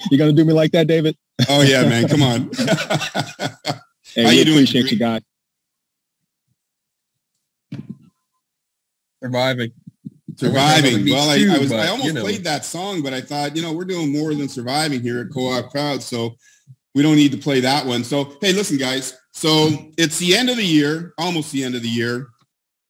You gonna do me like that, David? Oh yeah, man. Come on. Hey, How we you doing? appreciate you guys. Surviving. Well, I almost you know, played that song, but I thought, we're doing more than surviving here at Coopcrowd, so we don't need to play that one. So, hey, listen, guys. So it's the end of the year, almost the end of the year.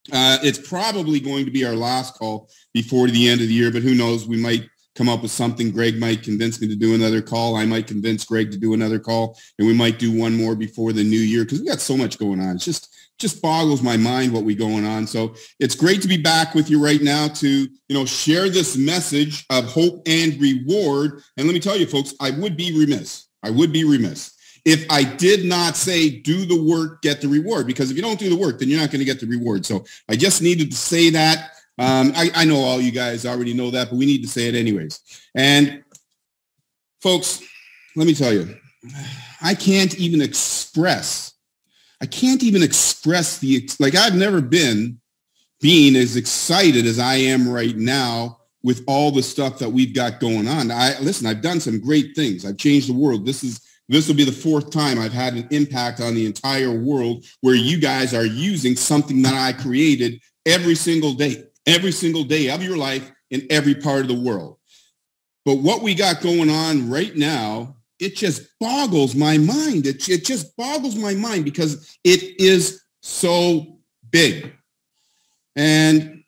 It's probably going to be our last call before the end of the year, but who knows? We might come up with something. Greg might convince me to do another call. I might convince Greg to do another call, and we might do one more before the new year because we got so much going on. It's just boggles my mind what we going on. So it's great to be back with you right now to, share this message of hope and reward. And let me tell you, folks, I would be remiss if I did not say, do the work, get the reward, because if you don't do the work, then you're not going to get the reward. So I just needed to say that. I know all you guys already know that, but we need to say it anyways. And folks, let me tell you, I can't even express I've never been as excited as I am right now with all the stuff that we've got going on. I've done some great things. I've changed the world. This will be the fourth time I've had an impact on the entire world where you guys are using something that I created every single day of your life in every part of the world. But what we got going on right now, it just boggles my mind. It just boggles my mind because it is so big. And,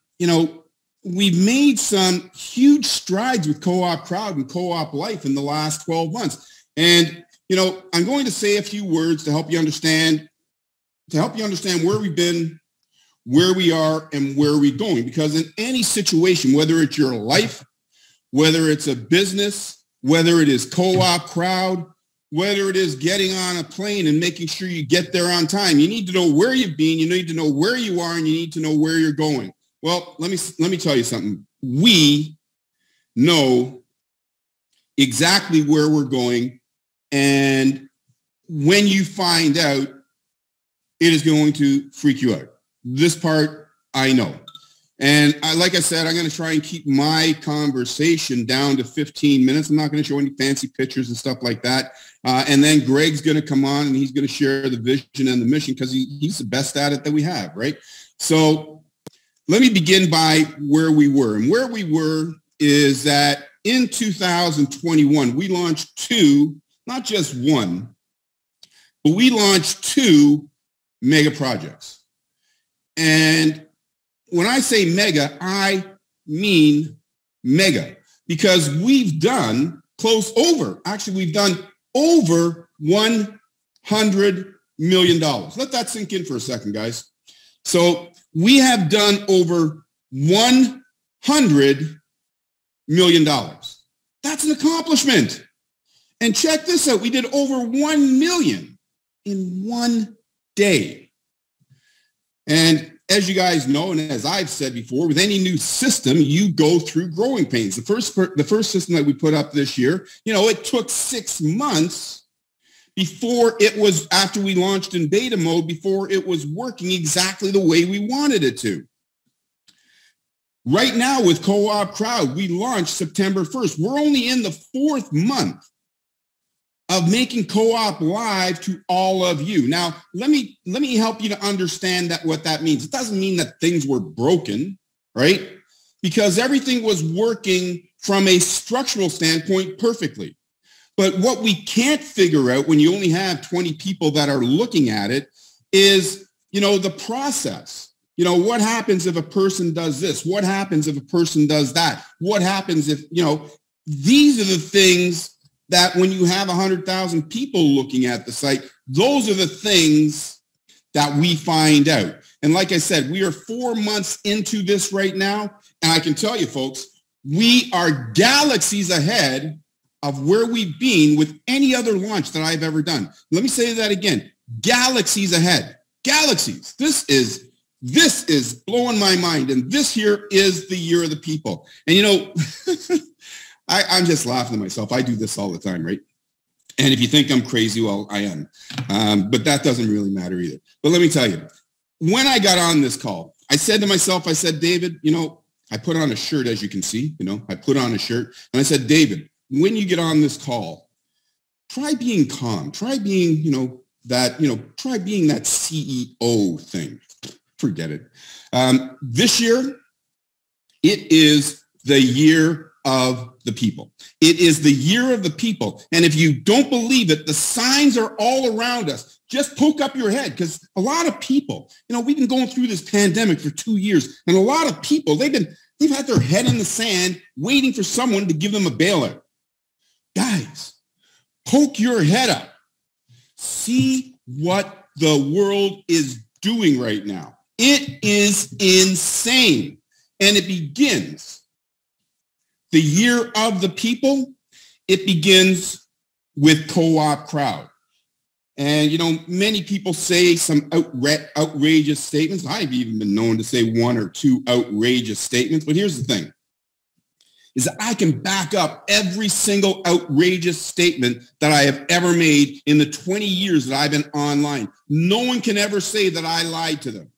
we've made some huge strides with Coopcrowd and Co-op Life in the last 12 months. And, I'm going to say a few words to help you understand where we've been, where we are, and where we're going. Because in any situation, whether it's your life, whether it's a business, whether it is Coopcrowd, whether it is getting on a plane and making sure you get there on time, you need to know where you've been, you need to know where you are, and you need to know where you're going. Well, let me tell you something. We know exactly where we're going, and when you find out, it is going to freak you out. This part, I know. And like I said, I'm going to try and keep my conversation down to 15 minutes. I'm not going to show any fancy pictures and stuff like that. And then Greg's going to come on and he's going to share the vision and the mission because he's the best at it that we have, right? So let me begin by where we were. And where we were is that in 2021, we launched two, not just one, but we launched two mega projects. And when I say mega, I mean mega, because we've done over $100 million. Let that sink in for a second, guys. So we have done over $100 million. That's an accomplishment. And check this out. We did over 1 million in one day. And as you guys know, and as I've said before, with any new system, you go through growing pains. The first system that we put up this year, it took 6 months before it was, after we launched in beta mode, before it was working exactly the way we wanted it to. Right now with Coopcrowd, we launched September 1st. We're only in the 4th month of making Co-op live to all of you. Now, let me help you to understand what that means. It doesn't mean that things were broken, right? Because everything was working from a structural standpoint perfectly. But what we can't figure out when you only have 20 people that are looking at it is, the process. What happens if a person does this? What happens if a person does that? What happens if, these are the things that when you have 100,000 people looking at the site, those are the things that we find out. And like I said, we are 4 months into this right now. And I can tell you, folks, we are galaxies ahead of where we've been with any other launch that I've ever done. Let me say that again. Galaxies ahead. Galaxies. This is blowing my mind. And this here is the year of the people. And I'm just laughing at myself. I do this all the time, right? And if you think I'm crazy, well, I am. But that doesn't really matter either. But let me tell you, when I got on this call, I said to myself, David, I put on a shirt, as you can see, I put on a shirt. And I said, David, when you get on this call, try being calm. Try being, try being that CEO thing. Forget it. This year, it is the year of the people. It is the year of the people. And if you don't believe it, the signs are all around us. Just poke up your head, because a lot of people, we've been going through this pandemic for 2 years, and a lot of people, they've had their head in the sand waiting for someone to give them a bailout. Guys, poke your head up. See what the world is doing right now. It is insane. And it begins, the year of the people, it begins with Coopcrowd. And, many people say some outrageous statements. I've even been known to say 1 or 2 outrageous statements. But here's the thing, is that I can back up every single outrageous statement that I have ever made in the 20 years that I've been online. No one can ever say that I lied to them.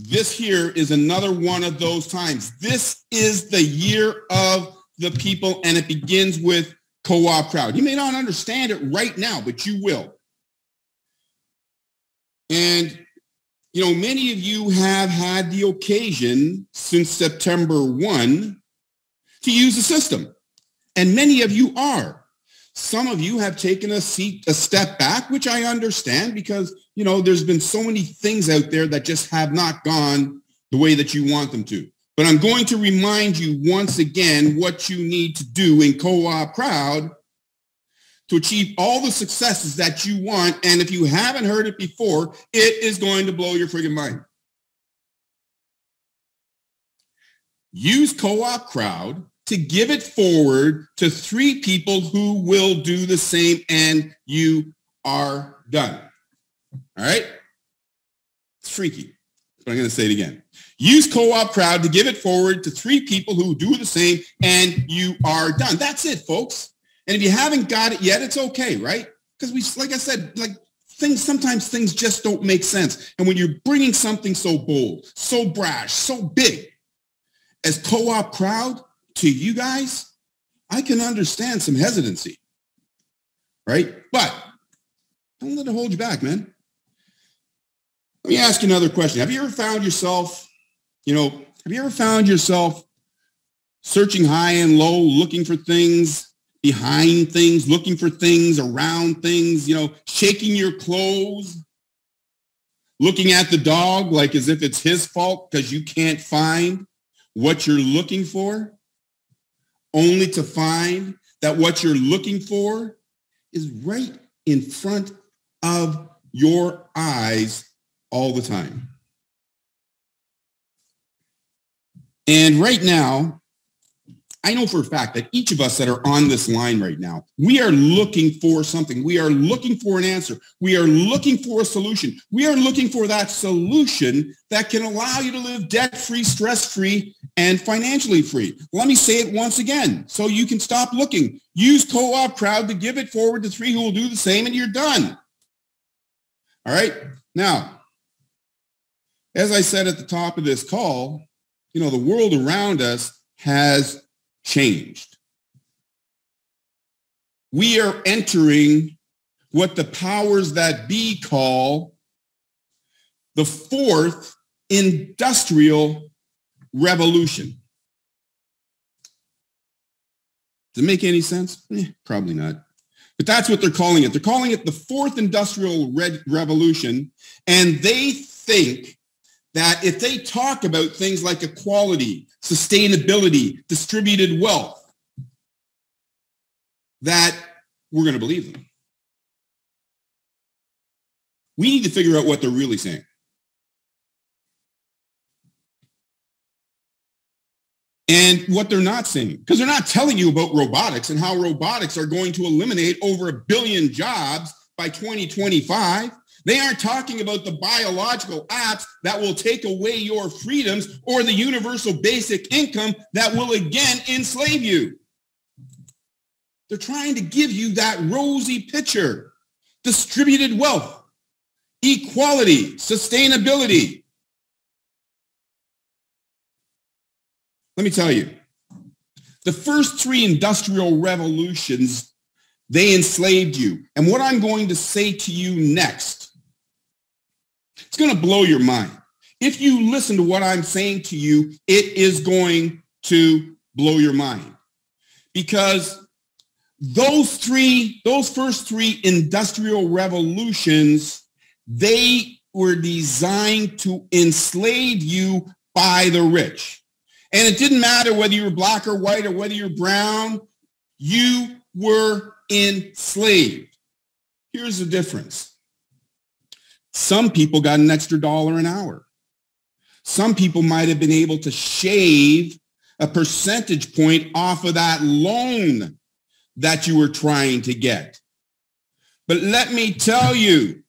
This here is another one of those times. This is the year of the people, and it begins with Coopcrowd. You may not understand it right now, but you will. And, many of you have had the occasion since September 1 to use the system, and many of you are. Some of you have taken a step back, which I understand, because, there's been so many things out there that just have not gone the way that you want them to. But I'm going to remind you once again what you need to do in Coopcrowd to achieve all the successes that you want. And if you haven't heard it before, it is going to blow your friggin' mind. Use Coopcrowd to give it forward to 3 people who will do the same, and you are done. All right? It's freaky, but I'm going to say it again. Use Coopcrowd to give it forward to 3 people who do the same, and you are done. That's it, folks. And if you haven't got it yet, it's okay, right? Because like I said, sometimes things just don't make sense. And when you're bringing something so bold, so brash, so big as Coopcrowd to you guys, I can understand some hesitancy, right? But don't let it hold you back, man. Let me ask you another question. Have you ever found yourself, searching high and low, looking for things behind things, looking for things around things, shaking your clothes, looking at the dog like as if it's his fault because you can't find what you're looking for, only to find that what you're looking for is right in front of your eyes all the time. And right now, I know for a fact that each of us that are on this line right now, we are looking for something. We are looking for an answer. We are looking for a solution. We are looking for that solution that can allow you to live debt-free, stress-free, and financially free. Let me say it once again so you can stop looking. Use Coopcrowd to give it forward to 3 who will do the same, and you're done. All right? Now, as I said at the top of this call, the world around us has changed. We are entering what the powers that be call the 4th industrial revolution. Does it make any sense? Probably not. But that's what they're calling it. They're calling it the 4th industrial revolution, and they think that if they talk about things like equality, sustainability, distributed wealth, that we're going to believe them. We need to figure out what they're really saying. And what they're not saying, because they're not telling you about robotics and how robotics are going to eliminate over 1 billion jobs by 2025. They aren't talking about the biological apps that will take away your freedoms or the universal basic income that will again enslave you. They're trying to give you that rosy picture. Distributed wealth, equality, sustainability. Let me tell you, The first three industrial revolutions, they enslaved you. And what I'm going to say to you next, it's going to blow your mind. If you listen to what I'm saying to you, it is going to blow your mind. Because those first three industrial revolutions, they were designed to enslave you by the rich. And it didn't matter whether you were black or white or whether you're brown, you were enslaved. Here's the difference. Some people got an extra $1 an hour. Some people might have been able to shave a percentage point off of that loan that you were trying to get. But let me tell you,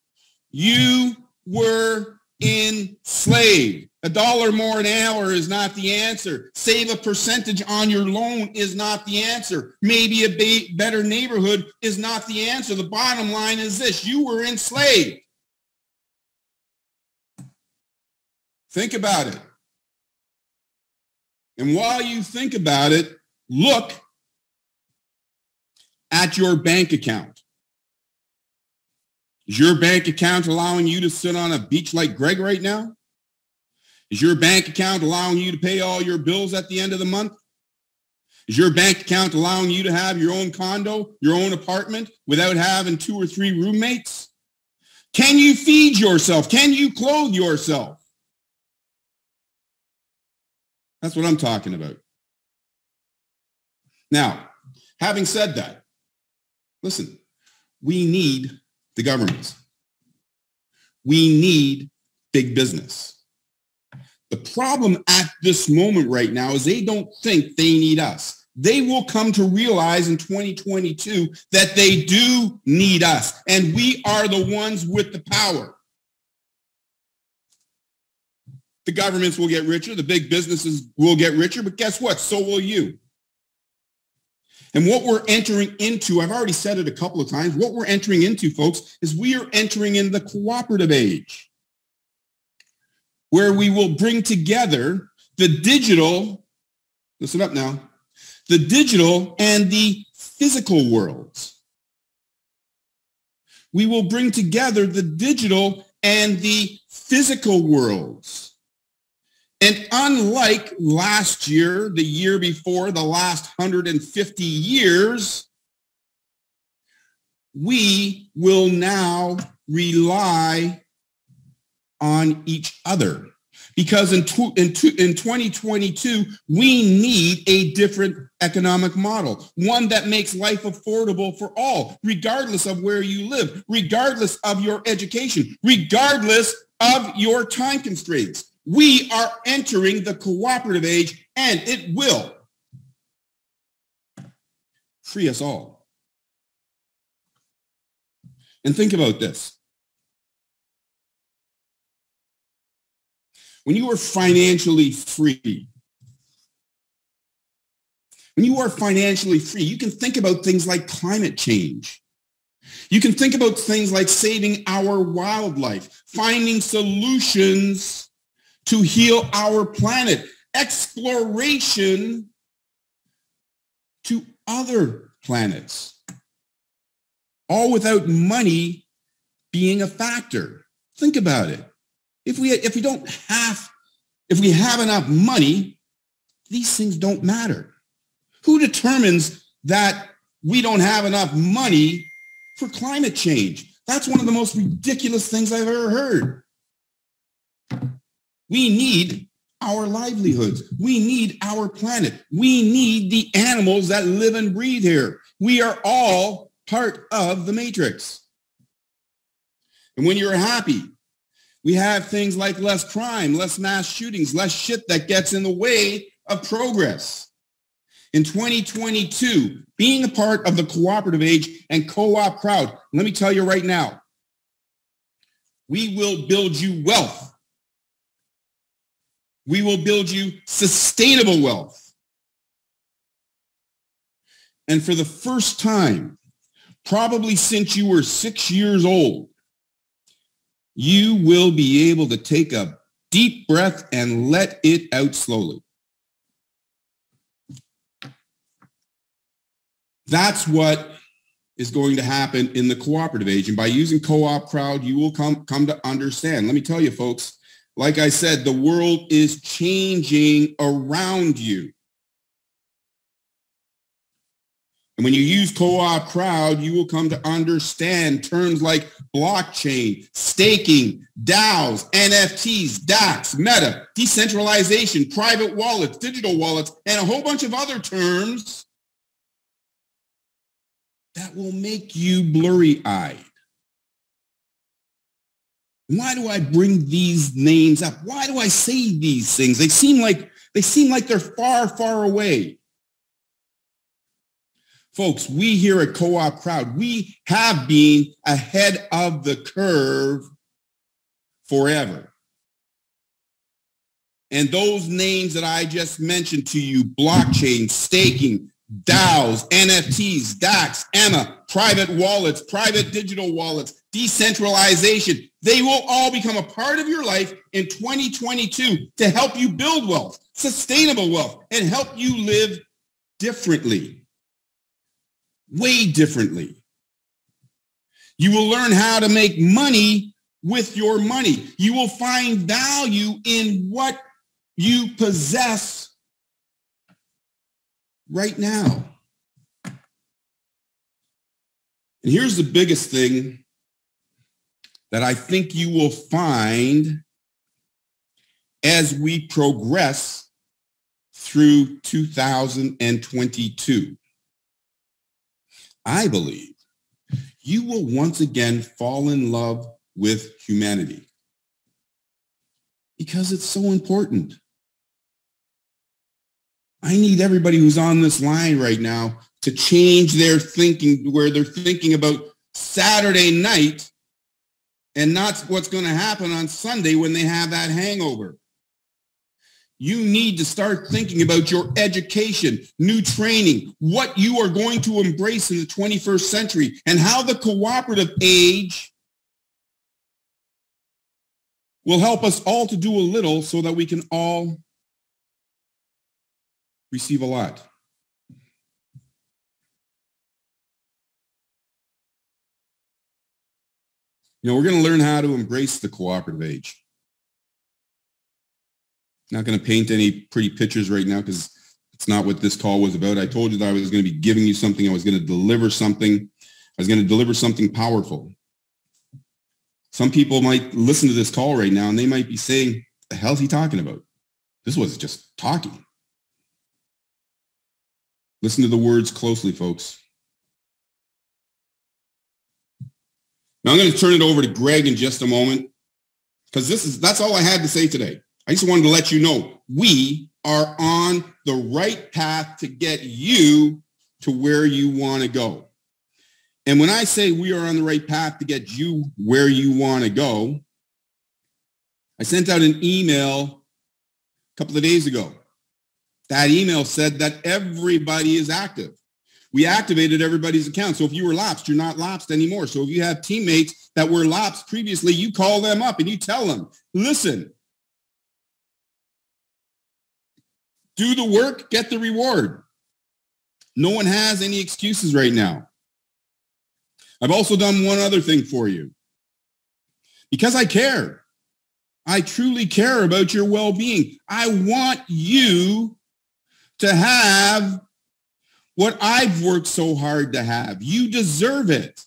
you were enslaved. $1 more an hour is not the answer. Save a percentage on your loan is not the answer. Maybe a better neighborhood is not the answer. The bottom line is this: you were enslaved. Think about it. And while you think about it, look at your bank account. Is your bank account allowing you to sit on a beach like Greg right now? Is your bank account allowing you to pay all your bills at the end of the month? Is your bank account allowing you to have your own condo, your own apartment without having 2 or 3 roommates? Can you feed yourself? Can you clothe yourself? That's what I'm talking about. Now, having said that, listen, we need the government. We need big business. The problem at this moment right now is they don't think they need us. They will come to realize in 2022 that they do need us, and we are the ones with the power. The governments will get richer, the big businesses will get richer, but guess what? So will you. And what we're entering into, I've already said it a couple of times, what we're entering into, folks, is we are entering in the cooperative age, where we will bring together the digital, listen up now, the digital and the physical worlds. We will bring together the digital and the physical worlds. And unlike last year, the year before, the last 150 years, we will now rely on each other. Because in 2022, we need a different economic model, one that makes life affordable for all, regardless of where you live, regardless of your education, regardless of your time constraints. We are entering the cooperative age, and it will free us all. And think about this. When you are financially free, you can think about things like climate change. You can think about things like saving our wildlife, finding solutions to heal our planet, exploration to other planets, all without money being a factor. Think about it. If we have enough money, these things don't matter. Who determines that we don't have enough money for climate change? That's one of the most ridiculous things I've ever heard. We need our livelihoods. We need our planet. We need the animals that live and breathe here. We are all part of the matrix. And when you're happy, we have things like less crime, less mass shootings, less shit that gets in the way of progress. In 2022, being a part of the cooperative age and co-op crowd, let me tell you right now, we will build you wealth. We will build you sustainable wealth. And for the first time, probably since you were 6 years old, you will be able to take a deep breath and let it out slowly. That's what is going to happen in the cooperative age. And by using Coopcrowd, you will come to understand. Let me tell you, folks, like I said, the world is changing around you. And when you use Coopcrowd, you will come to understand terms like blockchain, staking, DAOs, NFTs, DAX, meta, decentralization, private wallets, digital wallets, and a whole bunch of other terms that will make you blurry-eyed. Why do I bring these names up? Why do I say these things? They seem like they're far, far away. Folks, we here at Coopcrowd, we have been ahead of the curve forever. And those names that I just mentioned to you, blockchain, staking, DAOs, NFTs, DAX, EMA, private wallets, private digital wallets, decentralization, they will all become a part of your life in 2022 to help you build wealth, sustainable wealth, and help you live differently. Way differently. You will learn how to make money with your money. You will find value in what you possess right now. And here's the biggest thing that I think you will find as we progress through 2022. I believe you will once again fall in love with humanity because it's so important. I need everybody who's on this line right now to change their thinking, where they're thinking about Saturday night and not what's going to happen on Sunday when they have that hangover. You need to start thinking about your education, new training, what you are going to embrace in the 21st century, and how the cooperative age will help us all to do a little so that we can all receive a lot. You know, we're going to learn how to embrace the cooperative age. Not going to paint any pretty pictures right now because it's not what this call was about. I told you that I was going to be giving you something. I was going to deliver something. I was going to deliver something powerful. Some people might listen to this call right now and they might be saying, the hell is he talking about? This was just talking. Listen to the words closely, folks. Now I'm going to turn it over to Greg in just a moment because that's all I had to say today. I just wanted to let you know we are on the right path to get you to where you want to go. And when I say we are on the right path to get you where you want to go, I sent out an email a couple of days ago. That email said that everybody is active. We activated everybody's account. So if you were lapsed, you're not lapsed anymore. So if you have teammates that were lapsed previously, you call them up and you tell them, listen, do the work, get the reward. No one has any excuses right now. I've also done one other thing for you. Because I care. I truly care about your well-being. I want you to have what I've worked so hard to have. You deserve it.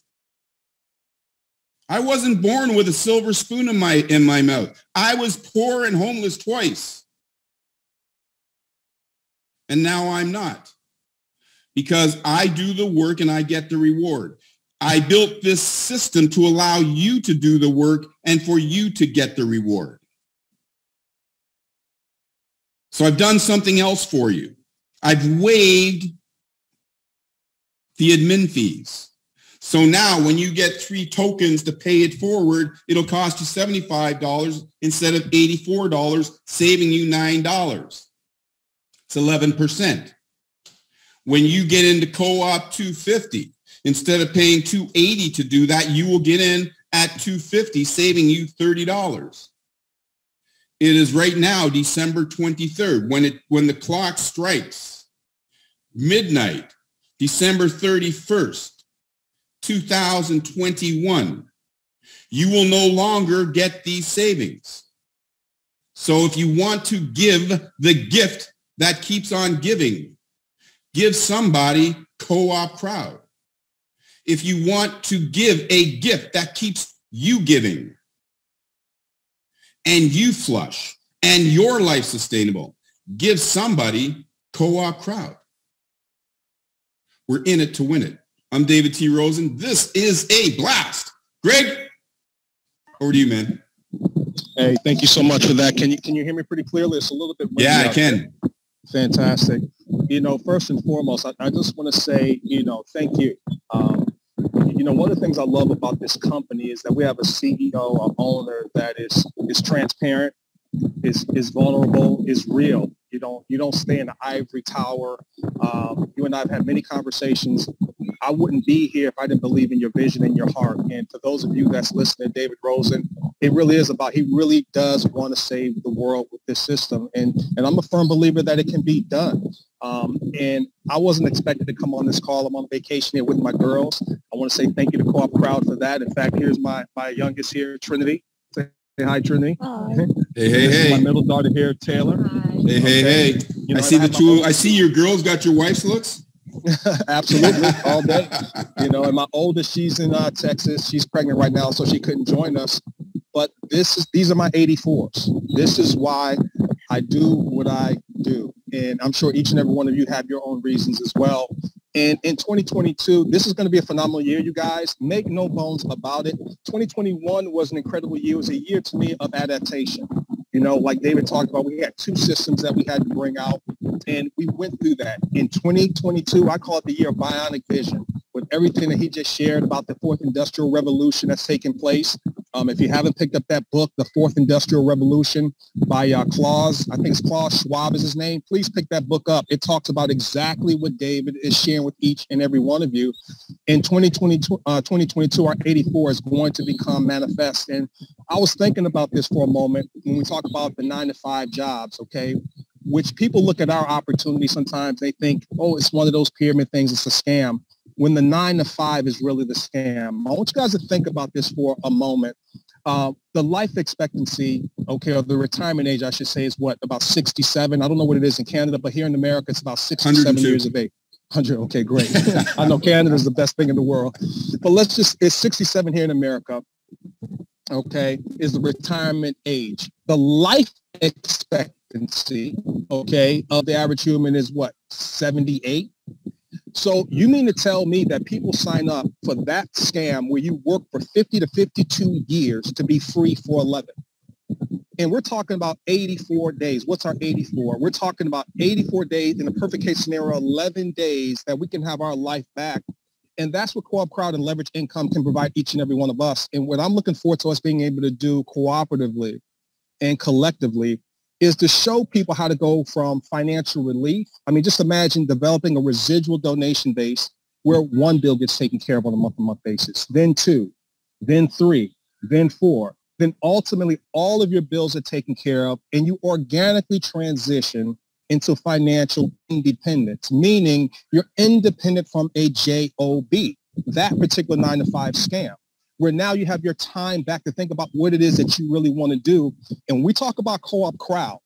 I wasn't born with a silver spoon in my mouth. I was poor and homeless twice. And now I'm not. Because I do the work and I get the reward. I built this system to allow you to do the work and for you to get the reward. So I've done something else for you. I've waived the admin fees. So now when you get 3 tokens to pay it forward, it'll cost you $75 instead of $84, saving you $9. It's 11%. When you get into co-op 250, instead of paying $280 to do that, you will get in at $250, saving you $30. It is right now, December 23rd, when the clock strikes midnight. December 31st, 2021, you will no longer get these savings. So if you want to give the gift that keeps on giving, give somebody Coopcrowd. If you want to give a gift that keeps you giving and you flush and your life sustainable, give somebody Coopcrowd. We're in it to win it. I'm David T. Rosen. This is a blast. Greg, over to you, man. Hey, thank you so much for that. Can you hear me pretty clearly? It's a little bit. Yeah, I can. Fantastic. First and foremost, I just want to say, thank you. One of the things I love about this company is that we have a CEO, an owner that is transparent, is vulnerable, is real. You don't stay in the ivory tower. You and I have had many conversations. I wouldn't be here if I didn't believe in your vision and your heart. And for those of you that's listening to David Rosen, it really is about, he really does want to save the world with this system. And I'm a firm believer that it can be done. And I wasn't expected to come on this call. I'm on vacation here with my girls. I want to say thank you to Coopcrowd for that. In fact, here's my youngest here, Trinity. Say hi, Trinity. Hi. Hey. My middle daughter here, Taylor. Hi. Hey. I see your girls got your wife's looks. Absolutely, all day. And my oldest, she's in Texas. She's pregnant right now, so she couldn't join us. But these are my 84s. This is why I do what I do. And I'm sure each and every one of you have your own reasons as well. And in 2022, this is going to be a phenomenal year, you guys. Make no bones about it. 2021 was an incredible year. It was a year to me of adaptation. Like David talked about, we had 2 systems that we had to bring out, and we went through that. In 2022, I call it the year of bionic vision, with everything that he just shared about the 4th Industrial Revolution that's taking place. If you haven't picked up that book, The 4th Industrial Revolution by Klaus, I think it's Klaus Schwab is his name, please pick that book up. It talks about exactly what David is sharing with each and every one of you. In 2022, our 84 is going to become manifest. And I was thinking about this for a moment when we talk about the 9-to-5 jobs, okay, which people look at our opportunity sometimes, they think, oh, it's one of those pyramid things, it's a scam, when the 9-to-5 is really the scam. I want you guys to think about this for a moment. The life expectancy, okay, or the retirement age, I should say, is what, about 67? I don't know what it is in Canada, but here in America, it's about 67 years of age. 100, okay, great. I know Canada is the best thing in the world. But it's 67 here in America, okay, is the retirement age. The life expectancy, okay, of the average human is what, 78? So you mean to tell me that people sign up for that scam where you work for 50 to 52 years to be free for 11? And we're talking about 84 days. What's our 84? We're talking about 84 days, in a perfect case scenario, 11 days that we can have our life back. And that's what Coopcrowd and Leverage Income can provide each and every one of us. And what I'm looking forward to us being able to do cooperatively and collectively is to show people how to go from financial relief. I mean, just imagine developing a residual donation base where one bill gets taken care of on a month-to-month basis, then 2, then 3, then 4. Then ultimately all of your bills are taken care of and you organically transition into financial independence, meaning you're independent from a job, that particular 9-to-5 scam, where now you have your time back to think about what it is that you really want to do. And when we talk about Coopcrowd,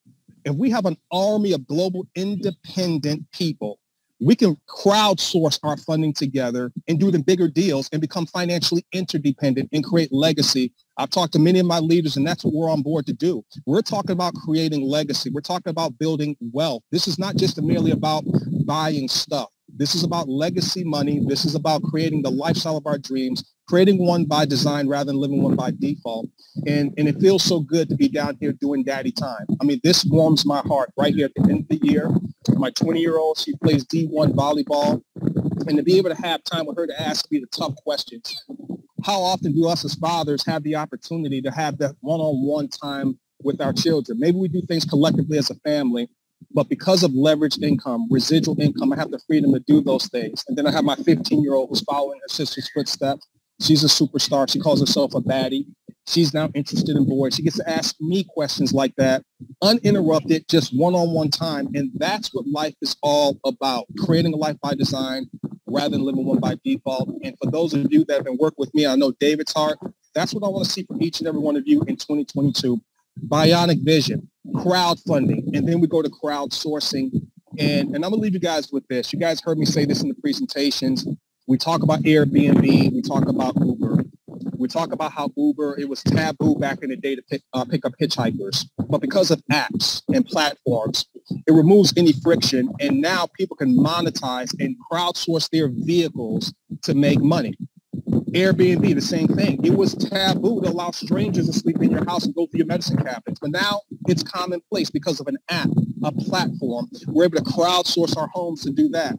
if we have an army of global independent people, we can crowdsource our funding together and do the bigger deals and become financially interdependent and create legacy. I've talked to many of my leaders, and that's what we're on board to do. We're talking about creating legacy. We're talking about building wealth. This is not just merely about buying stuff. This is about legacy money. This is about creating the lifestyle of our dreams, creating one by design rather than living one by default. And it feels so good to be down here doing daddy time. I mean, this warms my heart right here at the end of the year. My 20-year-old, she plays D1 volleyball. And to be able to have time with her to ask me the tough questions. How often do us as fathers have the opportunity to have that one-on-one time with our children? Maybe we do things collectively as a family, but because of leveraged income, residual income, I have the freedom to do those things. And then I have my 15-year-old who's following her sister's footsteps. She's a superstar. She calls herself a baddie. She's now interested in boys. She gets to ask me questions like that, uninterrupted, just one-on-one time. And that's what life is all about, creating a life by design, rather than living one by default. And for those of you that have been working with me, I know David's heart. That's what I want to see from each and every one of you in 2022. Bionic vision, crowdfunding, and then we go to crowdsourcing. And I'm going to leave you guys with this. You guys heard me say this in the presentations. We talk about Airbnb. We talk about Uber. We talk about how Uber, it was taboo back in the day to pick up hitchhikers. But because of apps and platforms, it removes any friction. And now people can monetize and crowdsource their vehicles to make money. Airbnb, the same thing. It was taboo to allow strangers to sleep in your house and go through your medicine cabinets. But now it's commonplace because of an app, a platform. We're able to crowdsource our homes to do that.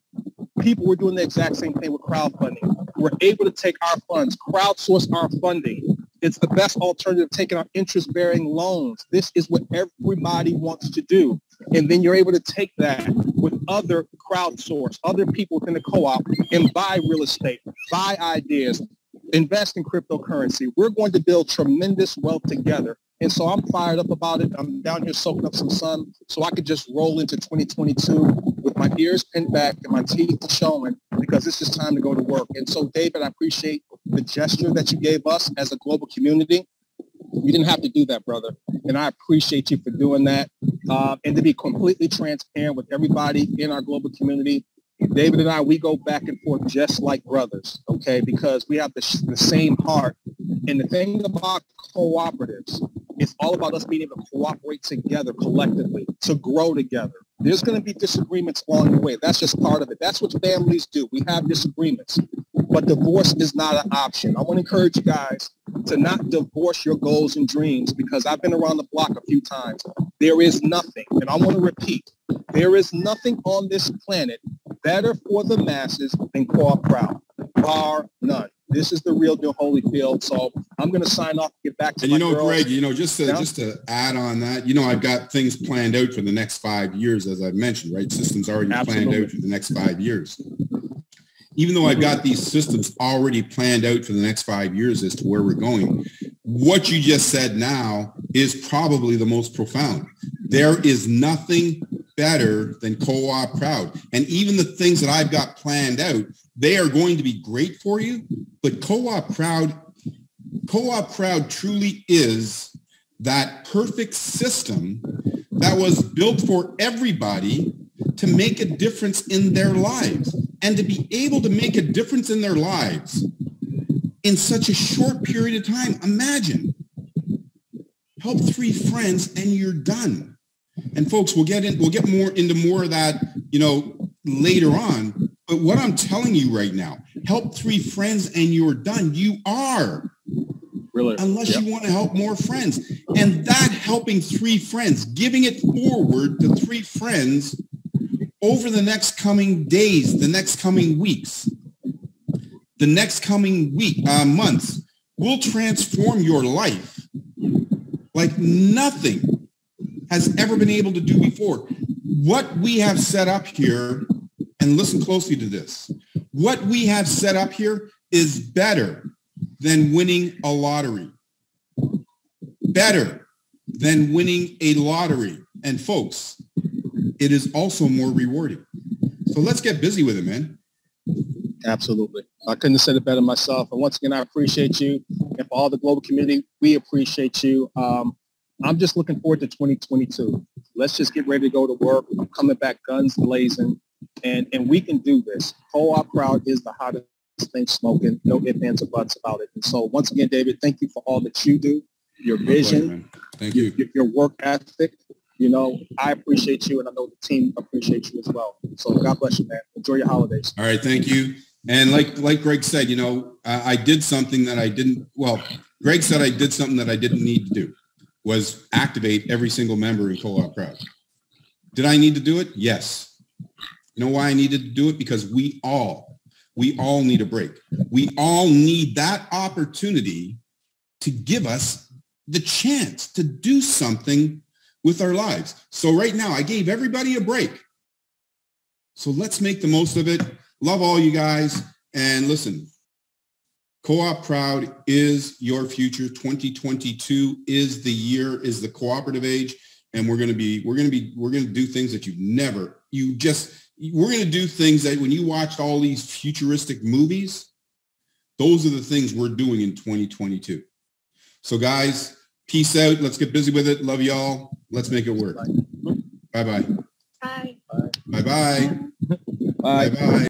People were doing the exact same thing with crowdfunding. We're able to take our funds, crowdsource our funding. It's the best alternative to taking our interest-bearing loans. This is what everybody wants to do. And then you're able to take that with other crowdsource, other people within the co-op, and buy real estate, buy ideas, invest in cryptocurrency. We're going to build tremendous wealth together. And so I'm fired up about it. I'm down here soaking up some sun so I could just roll into 2022 with my ears pinned back and my teeth showing, because it's just time to go to work. And so, David, I appreciate the gesture that you gave us as a global community. You didn't have to do that, brother. And I appreciate you for doing that. And to be completely transparent with everybody in our global community, David and I, we go back and forth just like brothers, okay, because we have the same heart. And the thing about cooperatives, it's all about us being able to cooperate together collectively, to grow together. There's going to be disagreements along the way. That's just part of it. That's what families do. We have disagreements. But divorce is not an option. I want to encourage you guys to not divorce your goals and dreams, because I've been around the block a few times. There is nothing, and I want to repeat, there is nothing on this planet better for the masses than Coopcrowd, bar none. This is the real deal, Holyfield. So I'm going to sign off and get back to my girls. Greg, just to add on that, I've got things planned out for the next 5 years, as I've mentioned, right? Systems already planned out for the next 5 years. Even though I've got these systems already planned out for the next 5 years as to where we're going, what you just said now is probably the most profound. There is nothing better than Coopcrowd. And even the things that I've got planned out, they are going to be great for you. But Coopcrowd truly is that perfect system that was built for everybody to make a difference in their lives, and to be able to make a difference in their lives in such a short period of time. Imagine, help 3 friends and you're done. And folks, we'll get more into more of that, later on. But what I'm telling you right now, help 3 friends and you're done. You are. Really? Unless you want to help more friends. And that helping 3 friends, giving it forward to 3 friends over the next coming days, the next coming weeks, the next coming months, will transform your life like nothing has ever been able to do before. What we have set up here, and listen closely to this, what we have set up here is better than winning a lottery. Better than winning a lottery. And folks, it is also more rewarding. So let's get busy with it, man. Absolutely. I couldn't have said it better myself. And once again, I appreciate you. And for all the global community, we appreciate you. I'm just looking forward to 2022. Let's just get ready to go to work. I'm coming back guns blazing. And we can do this. Coopcrowd is the hottest thing smoking. No ifs, ands, or buts about it. And so once again, David, thank you for all that you do, your vision, thank you, your work ethic. I appreciate you, and I know the team appreciates you as well. So God bless you, man. Enjoy your holidays. All right, thank you. And like Greg said, I did something that I didn't. Well, Greg said I did something that I didn't need to do, was activate every single member in Coopcrowd. Did I need to do it? Yes. You know why I needed to do it? Because we all need a break. We all need that opportunity to give us the chance to do something with our lives. So right now, I gave everybody a break. So let's make the most of it. Love all you guys. And listen, Coopcrowd is your future. 2022 is the cooperative age. And we're going to do things that you we're going to do things that when you watch all these futuristic movies, those are the things we're doing in 2022. So guys, peace out. Let's get busy with it. Love y'all. Let's make it work. Bye-bye. Bye. Bye-bye. Bye. Bye-bye.